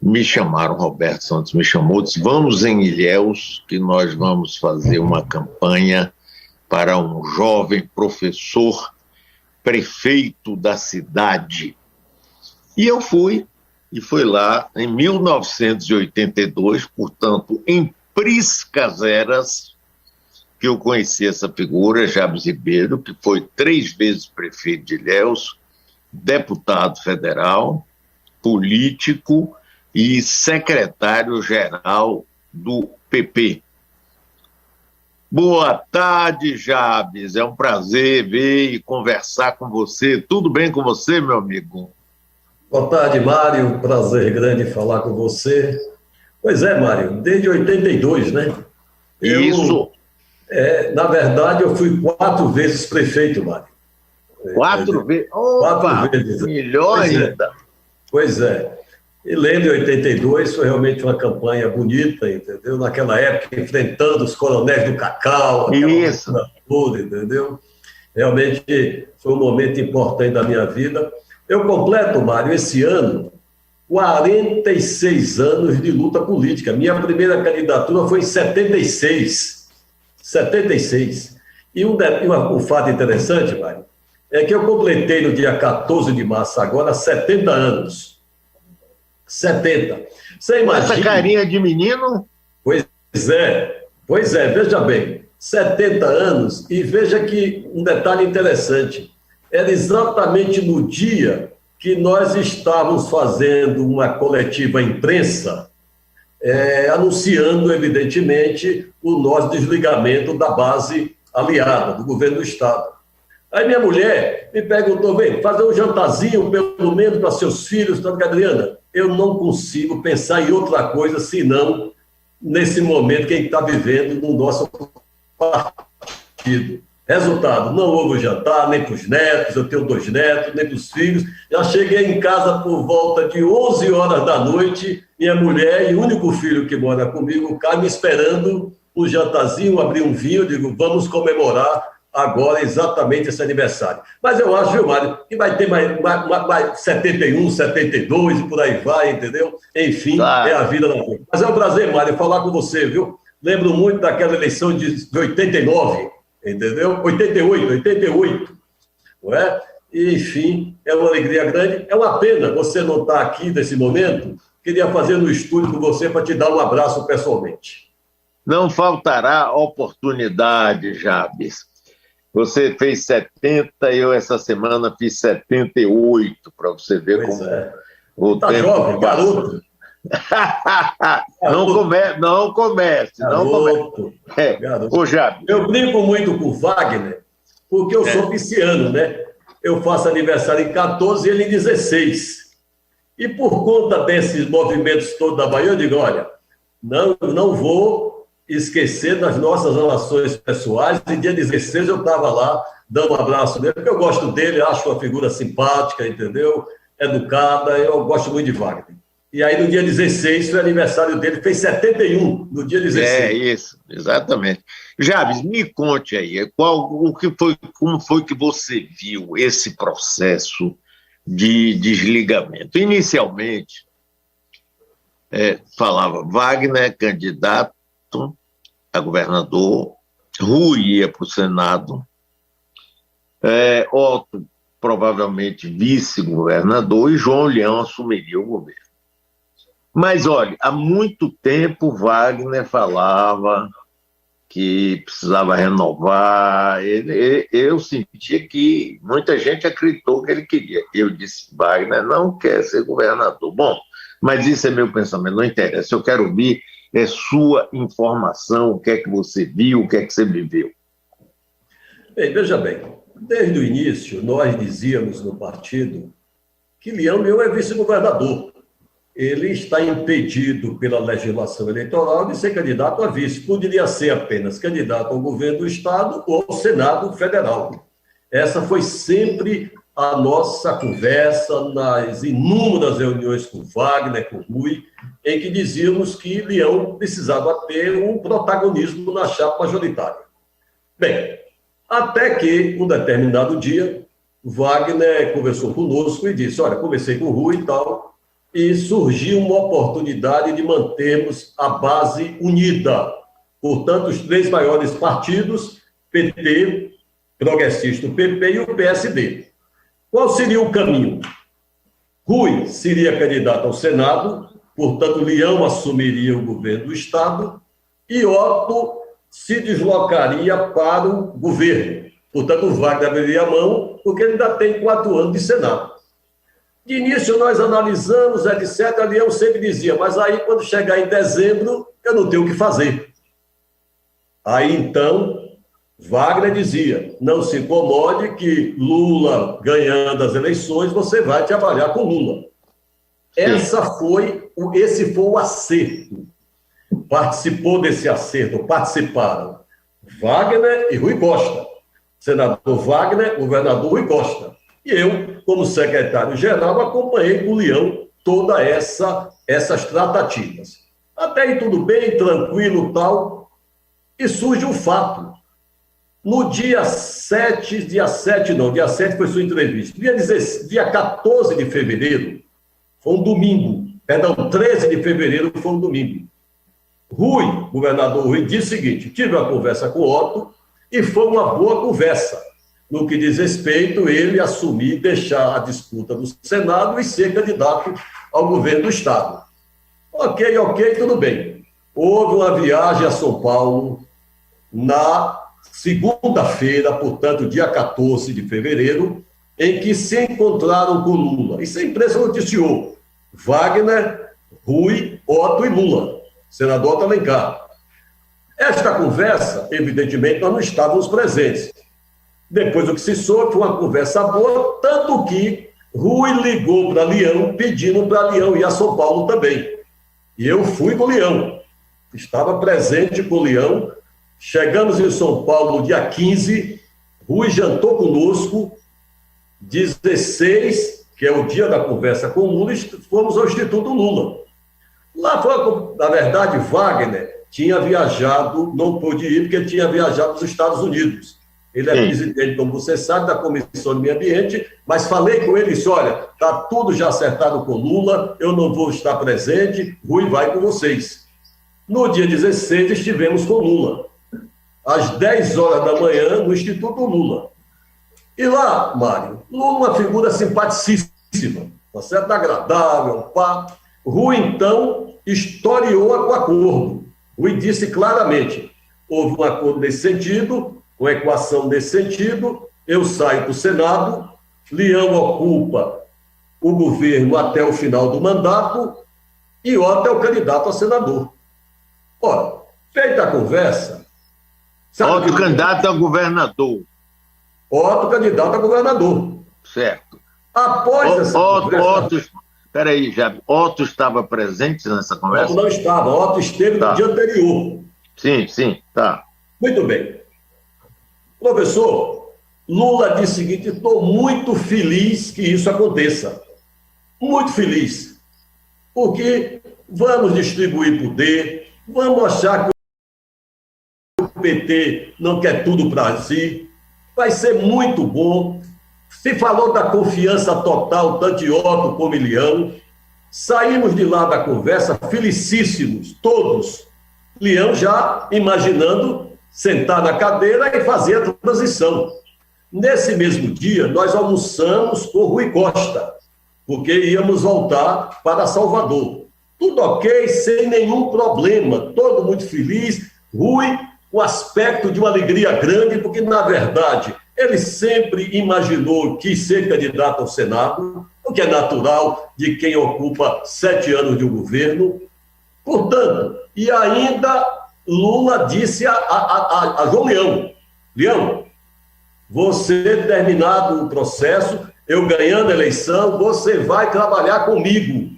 me chamaram, Roberto Santos me chamou, disse, vamos em Ilhéus, que nós vamos fazer uma campanha para um jovem professor prefeito da cidade. E eu fui, e foi lá em 1982, portanto, em Priscas Eras, que eu conheci essa figura, Jabes Ribeiro, que foi 3 vezes prefeito de Ilhéus, deputado federal, político e secretário-geral do PP. Boa tarde, Jabes. É um prazer ver e conversar com você. Tudo bem com você, meu amigo? Boa tarde, Mário. Prazer grande falar com você. Pois é, Mário, desde 82, né? Isso. Na verdade, eu fui 4 vezes prefeito, Mário. 4 vezes? Opa, 4 vezes. melhor Pois ainda. Pois é. E lembro, em 82, foi realmente uma campanha bonita, entendeu? Naquela época, enfrentando os coronéis do Cacau, aquela Isso. loucura toda, entendeu? Realmente foi um momento importante da minha vida. Eu completo, Mário, esse ano, 46 anos de luta política. Minha primeira candidatura foi em 76. 76. E um fato interessante, Mário, é que eu completei no dia 14 de março agora 70 anos. 70. Você imagina... Essa carinha de menino? Pois é, veja bem, 70 anos, e veja que um detalhe interessante, era exatamente no dia que nós estávamos fazendo uma coletiva à imprensa, anunciando, evidentemente, o nosso desligamento da base aliada, do governo do Estado. Aí minha mulher me perguntou, vem, fazer um jantarzinho, pelo menos, para seus filhos, tá, Adriana? Eu não consigo pensar em outra coisa, senão nesse momento que a gente está vivendo no nosso partido. Resultado, não houve o jantar, nem para os netos, eu tenho 2 netos, nem para os filhos. Já cheguei em casa por volta de 11 horas da noite, minha mulher e o único filho que mora comigo, o Caio, me esperando um jantarzinho, abrir um vinho, eu digo, vamos comemorar agora exatamente esse aniversário. Mas eu acho, viu, Mário, que vai ter mais 71, 72 e por aí vai, entendeu? Enfim, Claro. É a vida da vida. Mas é um prazer, Mário, falar com você, viu? Lembro muito daquela eleição de 89, entendeu? 88, não é? E, enfim, é uma alegria grande. É uma pena você não estar aqui nesse momento. Queria fazer no estúdio com você para te dar um abraço pessoalmente. Não faltará oportunidade, Jabes. Você fez 70, eu essa semana fiz 78, para você ver Pois como é. o Tá tempo jovem, garoto. Não comece. Garoto. Ô, Jabes. Eu brinco muito com o Wagner, porque eu sou pisciano, né? Eu faço aniversário em 14 e ele em 16. E por conta desses movimentos todos da Bahia, eu digo, olha, não vou esquecer das nossas relações pessoais. E dia 16 eu estava lá dando um abraço nele, porque eu gosto dele, acho uma figura simpática, entendeu? Educada, eu gosto muito de Wagner. E aí no dia 16 foi aniversário dele, fez 71 no dia 16. É isso, exatamente. Jabes, me conte aí, como foi que você viu esse processo de desligamento? Inicialmente, falava Wagner, candidato a governador, Rui ia para o Senado, Otto provavelmente vice-governador e João Leão assumiria o governo. Mas, olha, há muito tempo Wagner falava que precisava renovar. Eu sentia que muita gente acreditou que ele queria. Eu disse, Wagner não quer ser governador. Bom, mas isso é meu pensamento, não interessa. Eu quero ouvir sua informação, o que é que você viu, o que é que você viveu. Bem, veja bem, desde o início nós dizíamos no partido que Leão é vice-governador. Ele está impedido pela legislação eleitoral de ser candidato a vice. Poderia ser apenas candidato ao governo do Estado ou ao Senado Federal. Essa foi sempre a nossa conversa nas inúmeras reuniões com Wagner, com Rui, em que dizíamos que Leão precisava ter um protagonismo na chapa majoritária. Bem, até que, um determinado dia, Wagner conversou conosco e disse, olha, conversei com o Rui e tal, e surgiu uma oportunidade de mantermos a base unida. Portanto, os três maiores partidos, PT, progressista, o PP e o PSD. Qual seria o caminho? Rui seria candidato ao Senado, portanto, Leão assumiria o governo do Estado e Otto se deslocaria para o governo. Portanto, o Wagner abriria a mão, porque ele ainda tem 4 anos de Senado. De início, nós analisamos, etc. Leão sempre dizia, mas aí, quando chegar em dezembro, eu não tenho o que fazer. Aí, então, Wagner dizia, não se incomode que Lula, ganhando as eleições, você vai trabalhar com Lula. Esse foi o acerto. Participou desse acerto, participaram Wagner e Rui Costa. Senador Wagner, governador Rui Costa. E eu, como secretário-geral, acompanhei com o Leão todas essas tratativas. Até aí tudo bem, tranquilo, tal, e surge um fato. No dia 7 foi sua entrevista. Dia 14 de fevereiro, foi um domingo, 13 de fevereiro foi um domingo. Rui, governador Rui, disse o seguinte, tive uma conversa com o Otto e foi uma boa conversa, no que diz respeito ele assumir, deixar a disputa do Senado e ser candidato ao governo do Estado. Ok, tudo bem. Houve uma viagem a São Paulo na segunda-feira, portanto, dia 14 de fevereiro, em que se encontraram com Lula. Isso a imprensa noticiou. Wagner, Rui, Otto e Lula. Senador Otto Alencar. Esta conversa, evidentemente, nós não estávamos presentes. Depois do que se soube, foi uma conversa boa, tanto que Rui ligou para Leão, pedindo para Leão ir a São Paulo também. E eu fui com o Leão. Estava presente com o Leão. Chegamos em São Paulo no dia 15, Rui jantou conosco, 16, que é o dia da conversa com o Lula, fomos ao Instituto Lula. Lá foi, na verdade, Wagner tinha viajado, não pôde ir, porque ele tinha viajado para os Estados Unidos. Ele é presidente, como você sabe, da Comissão de Meio Ambiente, mas falei com ele e disse, olha, está tudo já acertado com Lula, eu não vou estar presente, Rui vai com vocês. No dia 16, estivemos com Lula, às 10 horas da manhã, no Instituto Lula. E lá, Mário, Lula uma figura simpaticíssima, tá certo? Agradável, pá. Rui, então, historiou o acordo. Rui disse claramente, houve um acordo nesse sentido, uma equação nesse sentido, eu saio para o Senado, Leão ocupa o governo até o final do mandato e Otto é o candidato a senador. Ora, feita a conversa... Otto candidato a governador. Otto candidato a governador. Certo. Após essa conversa... Peraí, já Otto estava presente nessa conversa? Otto não estava, Otto esteve no dia anterior. Sim, tá. Muito bem. Professor, Lula disse o seguinte, estou muito feliz que isso aconteça. Muito feliz. Porque vamos distribuir poder, vamos achar que o PT não quer tudo para si, vai ser muito bom. Se falou da confiança total, tanto de Otto como de Leão. Saímos de lá da conversa felicíssimos, todos. Leão já imaginando sentar na cadeira e fazer a transição. Nesse mesmo dia, nós almoçamos com Rui Costa, porque íamos voltar para Salvador. Tudo ok, sem nenhum problema, todo muito feliz. Rui, com aspecto de uma alegria grande, porque, na verdade, ele sempre imaginou que ser candidato ao Senado, o que é natural de quem ocupa 7 anos de um governo. Portanto, e ainda Lula disse a João Leão, Leão, você terminado o processo, eu ganhando a eleição, você vai trabalhar comigo.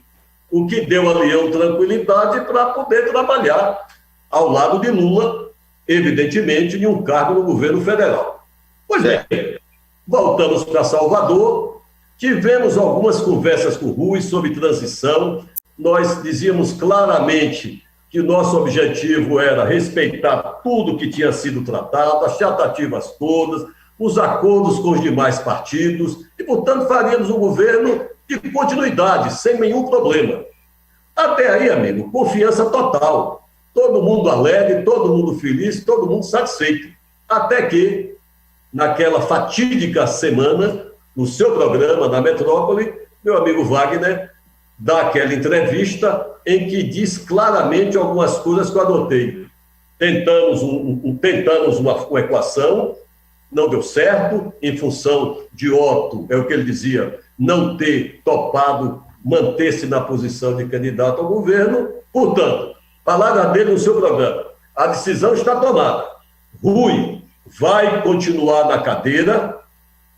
O que deu a Leão tranquilidade para poder trabalhar ao lado de Lula, evidentemente, em um cargo no governo federal. Pois bem, voltamos para Salvador, tivemos algumas conversas com o Rui sobre transição, nós dizíamos claramente que o nosso objetivo era respeitar tudo que tinha sido tratado, as tratativas todas, os acordos com os demais partidos, e, portanto, faríamos um governo de continuidade, sem nenhum problema. Até aí, amigo, confiança total. Todo mundo alegre, todo mundo feliz, todo mundo satisfeito. Até que, naquela fatídica semana, no seu programa, na Metrópole, meu amigo Wagner dá aquela entrevista em que diz claramente algumas coisas que eu adotei. Tentamos uma equação, não deu certo, em função de Otto, é o que ele dizia, não ter topado manter-se na posição de candidato ao governo. Portanto, palavra dele no seu programa, a decisão está tomada. Rui vai continuar na cadeira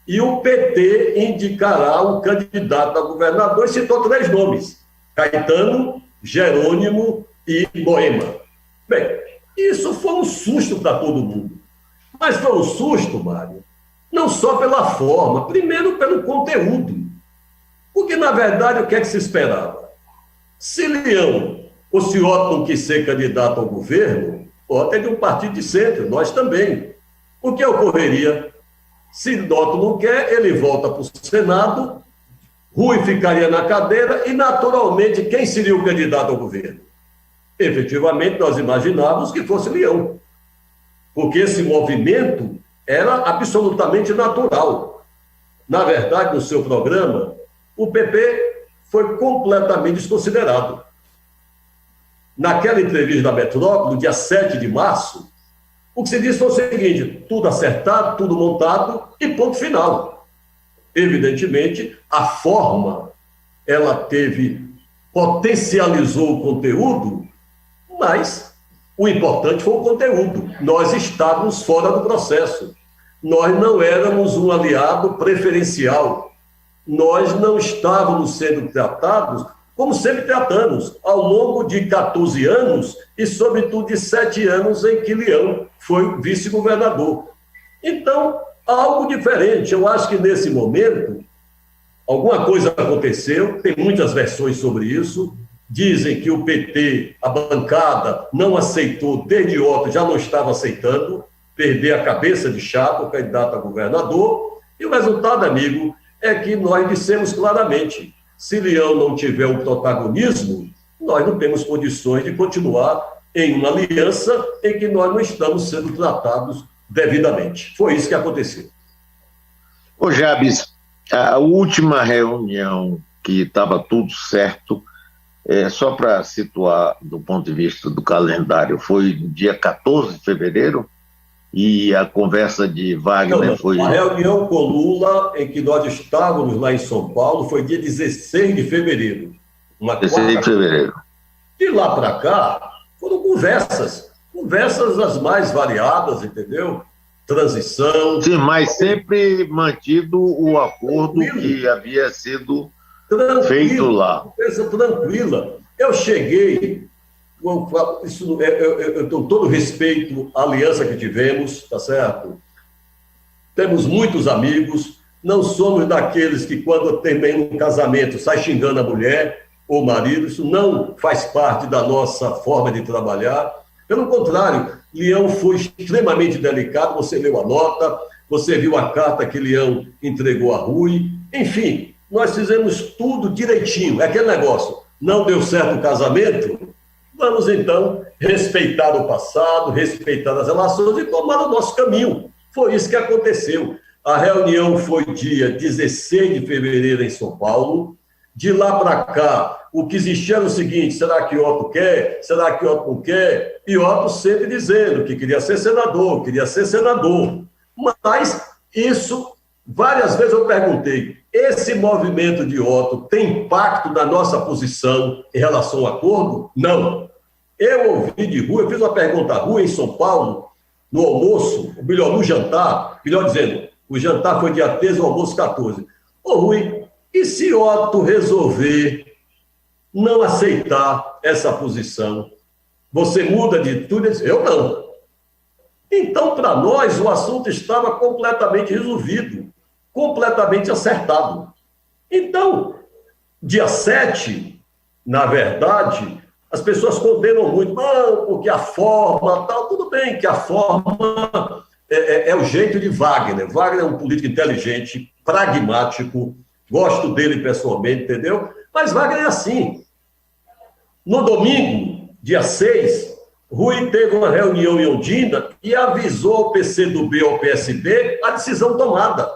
e o PT indicará um candidato a governador e citou 3 nomes, Caetano, Jerônimo e Moema. Bem, isso foi um susto para todo mundo. Mas foi um susto, Mário, não só pela forma, primeiro pelo conteúdo. Porque, na verdade, o que é que se esperava? Se Leão ou se Otto não quis ser candidato ao governo, Otto é de um partido de centro, nós também. O que ocorreria? Se Otto não quer, ele volta para o Senado, Rui ficaria na cadeira e, naturalmente, quem seria o candidato ao governo? Efetivamente, nós imaginávamos que fosse Leão. Porque esse movimento era absolutamente natural. Na verdade, no seu programa, o PP foi completamente desconsiderado. Naquela entrevista da Metrópole, no dia 7 de março, o que se disse foi o seguinte: tudo acertado, tudo montado e ponto final. Evidentemente, a forma, ela potencializou o conteúdo, mas o importante foi o conteúdo. Nós estávamos fora do processo. Nós não éramos um aliado preferencial. Nós não estávamos sendo tratados como sempre tratamos, ao longo de 14 anos e, sobretudo, de 7 anos em que Leão foi vice-governador. Então, algo diferente. Eu acho que, nesse momento, alguma coisa aconteceu, tem muitas versões sobre isso. Dizem que o PT, a bancada, não aceitou, desde Otto já não estava aceitando, perder a cabeça de Chapo, candidato a governador, e o resultado, amigo, é que nós dissemos claramente: se Leão não tiver o protagonismo, nós não temos condições de continuar em uma aliança em que nós não estamos sendo tratados devidamente. Foi isso que aconteceu. Ô Jabes, a última reunião que estava tudo certo, só para situar do ponto de vista do calendário, foi no dia 14 de fevereiro? E a conversa de Wagner foi... A reunião com Lula, em que nós estávamos lá em São Paulo, foi dia 16 de fevereiro. 16 de fevereiro. De lá para cá, foram conversas as mais variadas, entendeu? Transição... Sim, mas sempre mantido o acordo que havia sido feito lá. Coisa tranquila. Eu cheguei... Eu tenho todo respeito à aliança que tivemos, tá certo? Temos muitos amigos, não somos daqueles que, quando termina um casamento, sai xingando a mulher ou o marido. Isso não faz parte da nossa forma de trabalhar. Pelo contrário, Leão foi extremamente delicado. Você leu a nota, você viu a carta que Leão entregou a Rui. Enfim, nós fizemos tudo direitinho. É aquele negócio, não deu certo o casamento, vamos, então, respeitar o passado, respeitar as relações e tomar o nosso caminho. Foi isso que aconteceu. A reunião foi dia 16 de fevereiro em São Paulo. De lá para cá, o que existia era o seguinte: será que Otto quer? Será que Otto não quer? E Otto sempre dizendo que queria ser senador, queria ser senador. Mas isso, várias vezes eu perguntei, esse movimento de Otto tem impacto na nossa posição em relação ao acordo? Não. Eu ouvi de Rui, eu fiz uma pergunta a Rui em São Paulo, no almoço, ou melhor, no jantar, melhor dizendo, o jantar foi dia 13, o almoço 14. Ô Rui, e se Otto resolver não aceitar essa posição, você muda de tudo? Ele disse, eu não. Então, para nós, o assunto estava completamente resolvido, completamente acertado. Então, dia 7, na verdade, as pessoas condenam muito, não, porque a forma, tal, tudo bem que a forma é o jeito de Wagner. Wagner é um político inteligente, pragmático. gosto dele pessoalmente, entendeu? Mas Wagner é assim. No domingo, dia 6, Rui teve uma reunião em Ondina e avisou ao PCdoB e ao PSB a decisão tomada.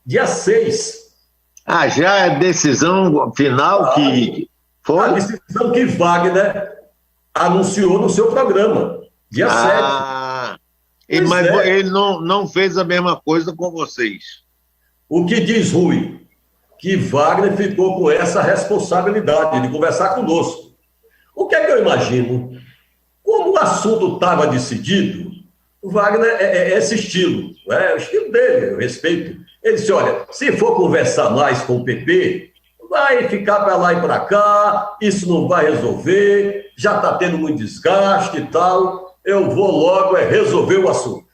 Dia 6. Ah, já é decisão final que foi? A decisão que Wagner anunciou no seu programa, dia 7. Mas ele não fez a mesma coisa com vocês. O que diz Rui? Que Wagner ficou com essa responsabilidade de conversar conosco. O que é que eu imagino? Como o assunto estava decidido, o Wagner é esse estilo, é o estilo dele, eu respeito. Ele disse, olha, se for conversar mais com o PP, vai ficar para lá e para cá, isso não vai resolver, já está tendo muito desgaste e tal, eu vou logo resolver o assunto.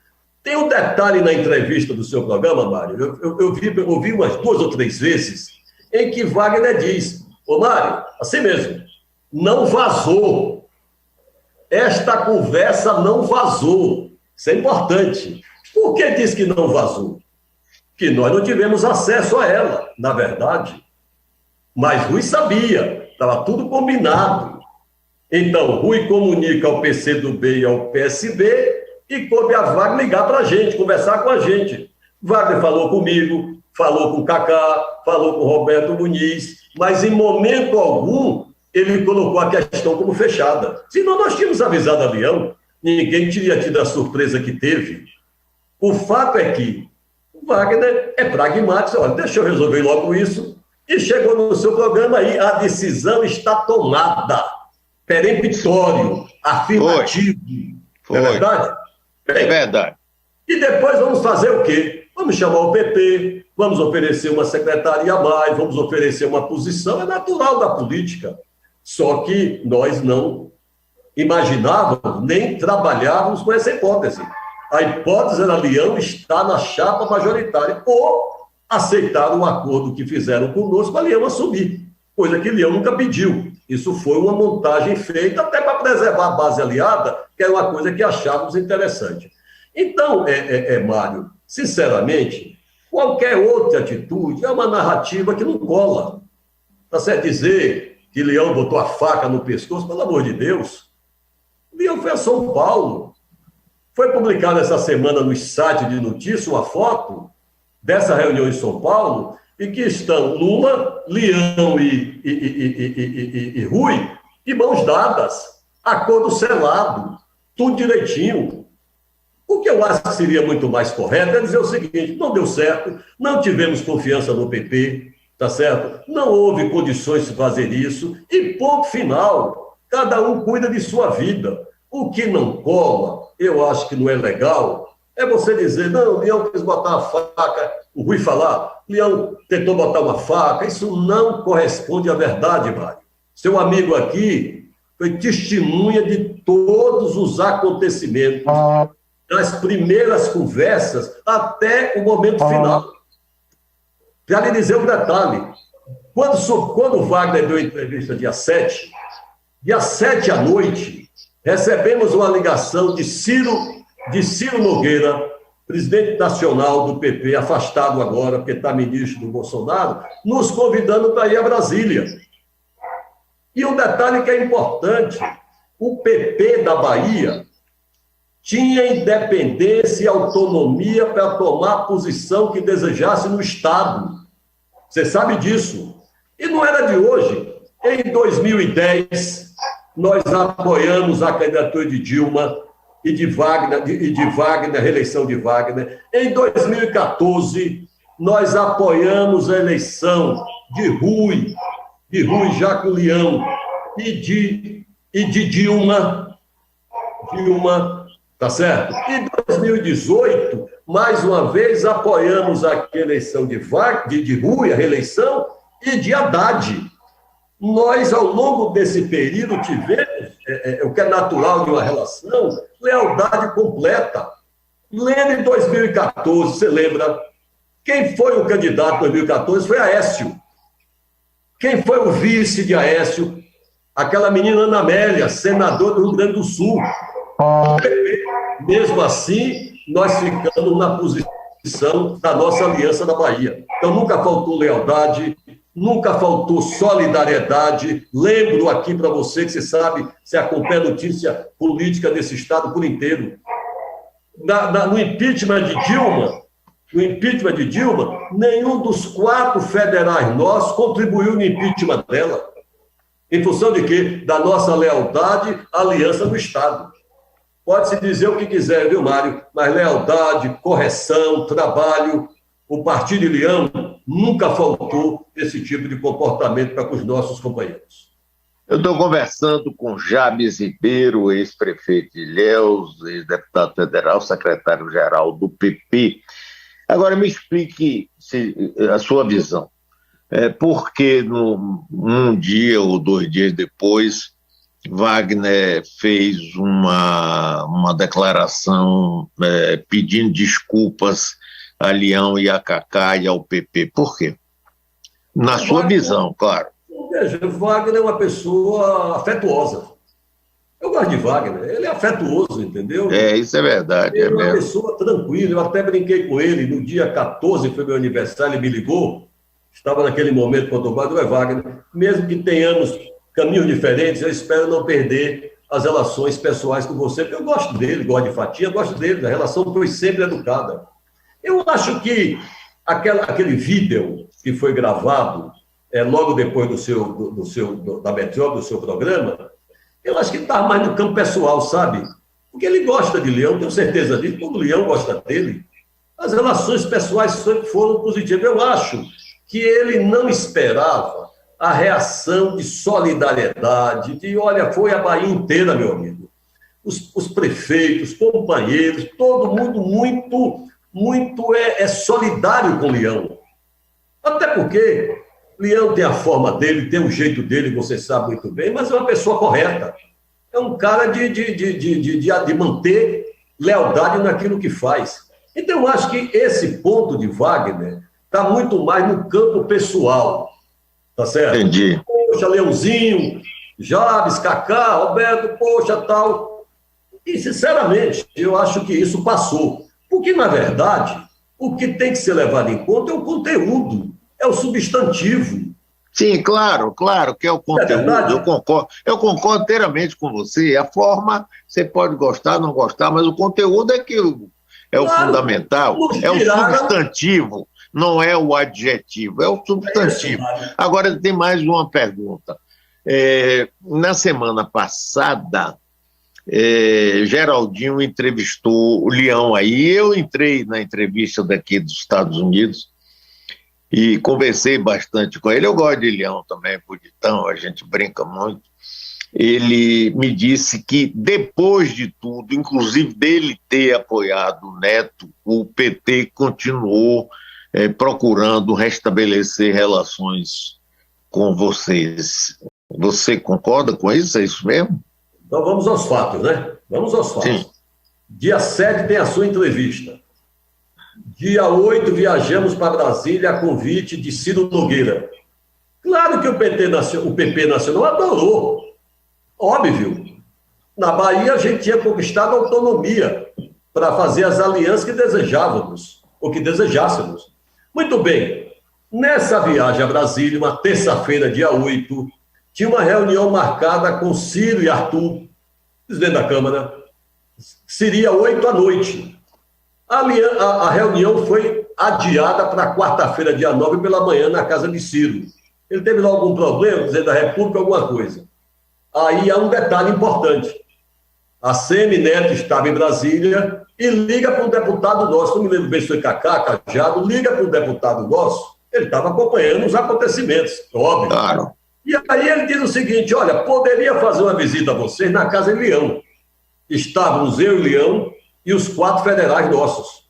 Tem um detalhe na entrevista do seu programa, Mário, eu ouvi umas 2 ou 3 vezes, em que Wagner diz, ô Mário, assim mesmo, não vazou. Esta conversa não vazou. Isso é importante. Por que diz que não vazou? Que nós não tivemos acesso a ela, na verdade. Mas Rui sabia, estava tudo combinado. Então, Rui comunica ao PCdoB e ao PSB e coube a Wagner ligar para a gente, conversar com a gente. Wagner falou comigo, falou com o Cacá, falou com o Roberto Muniz, mas em momento algum ele colocou a questão como fechada. Senão nós tínhamos avisado a Leão, ninguém teria tido a surpresa que teve. O fato é que o Wagner é pragmático, olha, deixa eu resolver logo isso, e chegou no seu programa aí, a decisão está tomada, peremptório, afirmativo. Foi. É verdade? É verdade. E depois vamos fazer o quê? Vamos chamar o PP, vamos oferecer uma secretaria a mais, vamos oferecer uma posição, é natural da política. Só que nós não imaginávamos, nem trabalhávamos com essa hipótese. A hipótese era Leão estar na chapa majoritária ou aceitar o acordo que fizeram conosco para Leão assumir, coisa que Leão nunca pediu. Isso foi uma montagem feita até para preservar a base aliada, que era uma coisa que achávamos interessante. Então, Mário, sinceramente, qualquer outra atitude é uma narrativa que não cola. Está certo dizer que Leão botou a faca no pescoço, pelo amor de Deus. Leão foi a São Paulo. Foi publicada essa semana no site de notícias uma foto dessa reunião em São Paulo, em que estão Lula, Leão e Rui, de mãos dadas, acordo selado, tudo direitinho. O que eu acho que seria muito mais correto é dizer o seguinte, não deu certo, não tivemos confiança no PP, tá certo? Não houve condições de fazer isso, e ponto final, cada um cuida de sua vida. O que não cola, eu acho que não é legal, é você dizer, não, o Leão quis botar a faca, o Rui falar, Leão tentou botar uma faca, isso não corresponde à verdade, Mário. Seu amigo aqui foi testemunha de todos os acontecimentos, das primeiras conversas até o momento final. Para lhe dizer um detalhe, quando o Wagner deu a entrevista dia 7 à noite, recebemos uma ligação de Ciro Nogueira, presidente nacional do PP, afastado agora, porque está ministro do Bolsonaro, nos convidando para ir a Brasília. E um detalhe que é importante, o PP da Bahia tinha independência e autonomia para tomar a posição que desejasse no Estado. Você sabe disso. E não era de hoje. Em 2010, nós apoiamos a candidatura de Dilma e de Wagner, a reeleição de Wagner. Em 2014, nós apoiamos a eleição de Rui já com Leão, e de Dilma, tá certo? Em 2018, mais uma vez, apoiamos a eleição de Rui, a reeleição, e de Haddad. Nós, ao longo desse período, tivemos, o que é natural de uma relação, lealdade completa. Lembra em 2014, você lembra? Quem foi o candidato em 2014 foi Aécio. Quem foi o vice de Aécio? Aquela menina Ana Amélia, senadora do Rio Grande do Sul. Mesmo assim, nós ficamos na posição composição da nossa aliança da Bahia. Então, nunca faltou lealdade, nunca faltou solidariedade. Lembro aqui para você, que você sabe, você acompanha a notícia política desse Estado por inteiro. No impeachment de Dilma, nenhum dos 4 federais nossos contribuiu no impeachment dela. Em função de quê? Da nossa lealdade à aliança do Estado. Pode-se dizer o que quiser, viu, Mário? Mas lealdade, correção, trabalho, o Partido de Leão nunca faltou esse tipo de comportamento para com os nossos companheiros. Eu estou conversando com Jabes Ribeiro, ex-prefeito de Ilhéus, ex-deputado federal, secretário-geral do PP. Agora me explique a sua visão. Por que um dia ou 2 dias depois Wagner fez uma declaração pedindo desculpas a Leão e a Cacá e ao PP? Por quê? Na sua visão, claro. Veja, Wagner é uma pessoa afetuosa. Eu gosto de Wagner, ele é afetuoso, entendeu? Isso é verdade. Ele é uma pessoa tranquila, eu até brinquei com ele, no dia 14, foi meu aniversário, ele me ligou, estava naquele momento quando eu falei, Wagner, mesmo que tenhamos caminhos diferentes, eu espero não perder as relações pessoais com você, porque eu gosto dele, gosto de Fatia, gosto dele, a relação foi sempre educada. Eu acho que aquele vídeo que foi gravado logo depois da metrópole, do seu programa, eu acho que está mais no campo pessoal, sabe? Porque ele gosta de Leão, tenho certeza disso, todo Leão gosta dele. As relações pessoais sempre foram positivas. Eu acho que ele não esperava a reação de solidariedade, olha, foi a Bahia inteira, meu amigo. Os prefeitos, companheiros, todo mundo muito solidário com Leão. Até porque Leão tem a forma dele, tem o jeito dele, você sabe muito bem, mas é uma pessoa correta. É um cara de manter lealdade naquilo que faz. Então, eu acho que esse ponto de Wagner está muito mais no campo pessoal. Tá certo? Entendi. Poxa, Leãozinho, Jabes, Cacá, Roberto, poxa, tal. E, sinceramente, eu acho que isso passou. Porque, na verdade, o que tem que ser levado em conta é o conteúdo, é o substantivo. Sim, claro que é o conteúdo. Eu concordo inteiramente com você. A forma, você pode gostar, não gostar, mas o conteúdo é que é o fundamental, é o substantivo. Não é o adjetivo, é o substantivo. Agora, tem mais uma pergunta. Na semana passada, Geraldinho entrevistou o Leão aí. Eu entrei na entrevista daqui dos Estados Unidos e conversei bastante com ele. Eu gosto de Leão também, bonitão, a gente brinca muito. Ele me disse que depois de tudo, inclusive dele ter apoiado o Neto, o PT continuou procurando restabelecer relações com vocês. Você concorda com isso? É isso mesmo? Então vamos aos fatos, né? Vamos aos fatos. Sim. Dia 7 tem a sua entrevista. Dia 8 viajamos para Brasília a convite de Ciro Nogueira. Claro que o PP Nacional adorou. Óbvio. Na Bahia a gente tinha conquistado a autonomia para fazer as alianças que desejávamos, ou que desejássemos. Muito bem, nessa viagem a Brasília, uma terça-feira, dia 8, tinha uma reunião marcada com Ciro e Arthur, presidente da Câmara, seria 8 da noite. A reunião foi adiada para quarta-feira, dia 9, pela manhã, na casa de Ciro. Ele teve lá algum problema, presidente da República, alguma coisa. Aí há um detalhe importante. A Semineto estava em Brasília e liga para um deputado nosso, não me lembro bem se foi Cacá, Cajado, liga para um deputado nosso, ele estava acompanhando os acontecimentos, óbvio. Claro. E aí ele diz o seguinte, olha, poderia fazer uma visita a vocês na casa de Leão. Estávamos eu e Leão e os 4 federais nossos.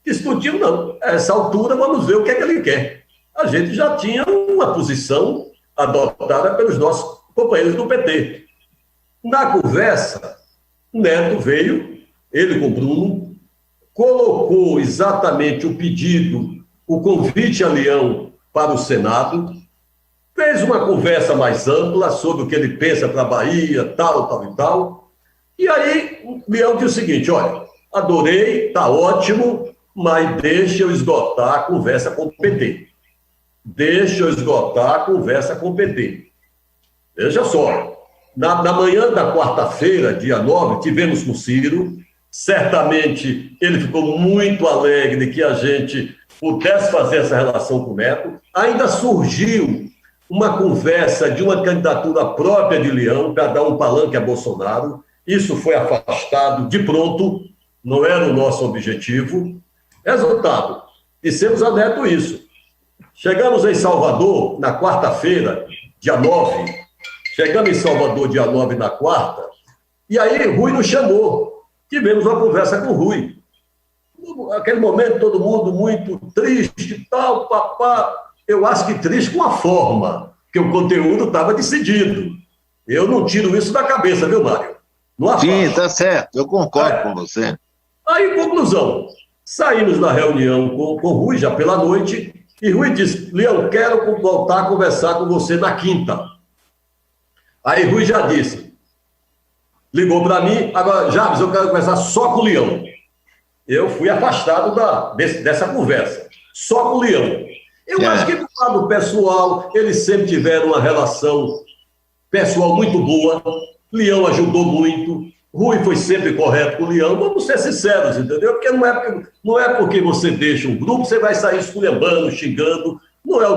Discutimos, não. A essa altura, vamos ver o que é que ele quer. A gente já tinha uma posição adotada pelos nossos companheiros do PT. Na conversa, Neto veio, ele com o Bruno, colocou exatamente o pedido, o convite a Leão para o Senado, fez uma conversa mais ampla sobre o que ele pensa para a Bahia, tal e tal. E aí, Leão disse o seguinte, olha, adorei, está ótimo, mas deixa eu esgotar a conversa com o PT. Deixa eu esgotar a conversa com o PT. Veja só, na manhã da quarta-feira, dia 9, tivemos com o Ciro. Certamente ele ficou muito alegre que a gente pudesse fazer essa relação com o Neto. Ainda surgiu uma conversa de uma candidatura própria de Leão para dar um palanque a Bolsonaro. Isso foi afastado de pronto, não era o nosso objetivo. Resultado, dissemos a Neto isso. Chegamos em Salvador na quarta-feira, dia 9. Chegamos em Salvador, dia 9, na quarta, e aí Rui nos chamou. Tivemos uma conversa com o Rui. Naquele momento, todo mundo muito triste e tal, papá. Eu acho que triste com a forma, porque o conteúdo estava decidido. Eu não tiro isso da cabeça, viu, Mário? Sim, tá certo, eu concordo com você. Aí, conclusão, saímos da reunião com o Rui, já pela noite, e Rui disse, Leão, quero voltar a conversar com você na quinta. Aí Rui já disse, ligou para mim, agora, Jabes, eu quero conversar só com o Leão. Eu fui afastado dessa conversa, só com o Leão. Eu acho que do lado pessoal, eles sempre tiveram uma relação pessoal muito boa, Leão ajudou muito, Rui foi sempre correto com o Leão, vamos ser sinceros, entendeu? Porque não é porque você deixa um grupo, você vai sair esculhambando, xingando, não é a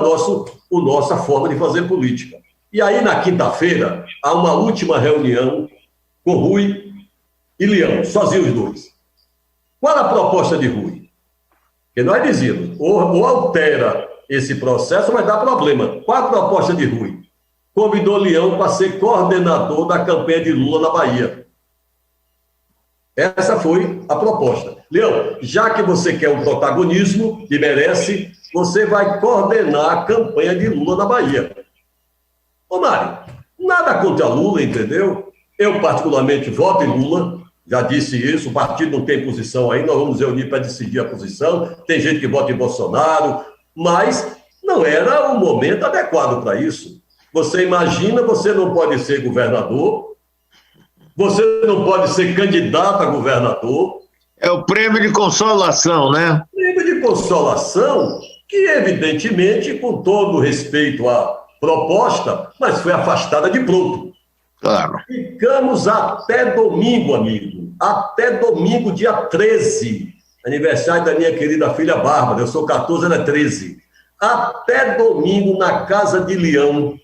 nossa forma de fazer política. E aí, na quinta-feira, há uma última reunião com Rui e Leão, sozinhos os dois. Qual a proposta de Rui? Porque nós dizíamos, ou altera esse processo, vai dar problema. Qual a proposta de Rui? Convidou Leão para ser coordenador da campanha de Lula na Bahia. Essa foi a proposta. Leão, já que você quer um protagonismo e merece, você vai coordenar a campanha de Lula na Bahia. Ô, Mário, nada contra Lula, entendeu? Eu, particularmente, voto em Lula, já disse isso, o partido não tem posição aí, nós vamos reunir para decidir a posição, tem gente que vota em Bolsonaro, mas não era o momento adequado para isso. Você imagina, você não pode ser governador, você não pode ser candidato a governador. É o prêmio de consolação, né? Prêmio de consolação, que evidentemente, com todo respeito à proposta, mas foi afastada de pronto. Claro. Ficamos até domingo, amigo. Até domingo, dia 13. Aniversário da minha querida filha Bárbara. Eu sou 14, ela é 13. Até domingo, na casa de Leão,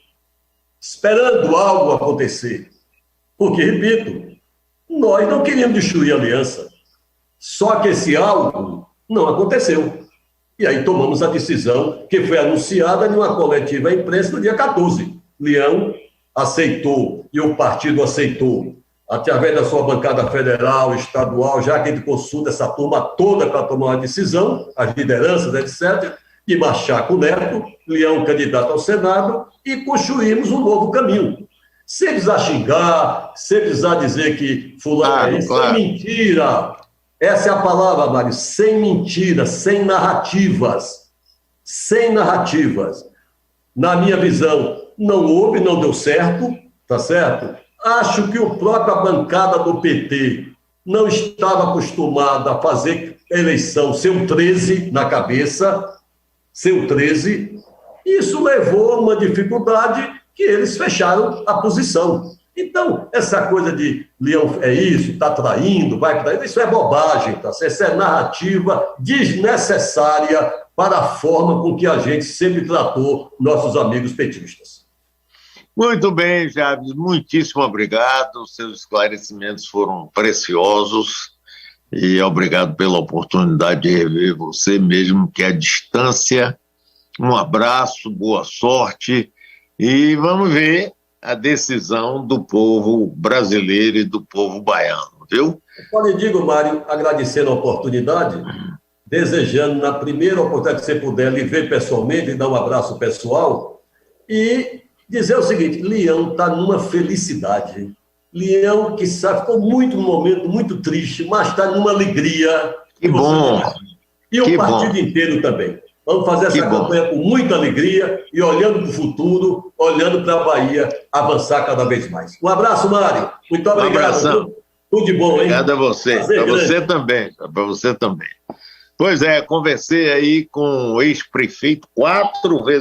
esperando algo acontecer. Porque, repito, nós não queríamos destruir a aliança. Só que esse algo não aconteceu. E aí tomamos a decisão que foi anunciada em uma coletiva à imprensa no dia 14. Leão aceitou, e o partido aceitou, através da sua bancada federal, estadual, já que ele consulta essa turma toda para tomar uma decisão, as lideranças, etc., de marchar com o Neto, Leão candidato ao Senado, e construímos um novo caminho. Sem precisar xingar, sem precisar dizer que fulano é isso, é mentira. Essa é a palavra, Mário, sem mentiras, sem narrativas. Sem narrativas. Na minha visão, não houve, não deu certo, tá certo? Acho que a própria bancada do PT não estava acostumada a fazer eleição sem um 13 na cabeça, sem um 13. Isso levou a uma dificuldade que eles fecharam a posição. Então, essa coisa de Leão é isso, está traindo, vai traindo, isso é bobagem, tá? Isso é narrativa desnecessária para a forma com que a gente sempre tratou nossos amigos petistas. Muito bem, Jabes, muitíssimo obrigado, seus esclarecimentos foram preciosos e obrigado pela oportunidade de rever você, mesmo que à distância. Um abraço, boa sorte e vamos ver a decisão do povo brasileiro e do povo baiano, viu? Eu lhe digo, Mário, agradecendo a oportunidade, desejando na primeira oportunidade que você puder lhe ver pessoalmente, dar um abraço pessoal e dizer o seguinte, Leão está numa felicidade. Leão, que sabe, ficou muito num momento muito triste, mas está numa alegria. Que bom! E o partido inteiro também. Vamos fazer essa campanha com muita alegria e olhando para o futuro, olhando para a Bahia avançar cada vez mais. Um abraço, Mário. Muito obrigado. Um abração. Tudo de bom, hein? Obrigado a você. Para você também. Para você também. Pois é, conversei aí com o ex-prefeito 4 vezes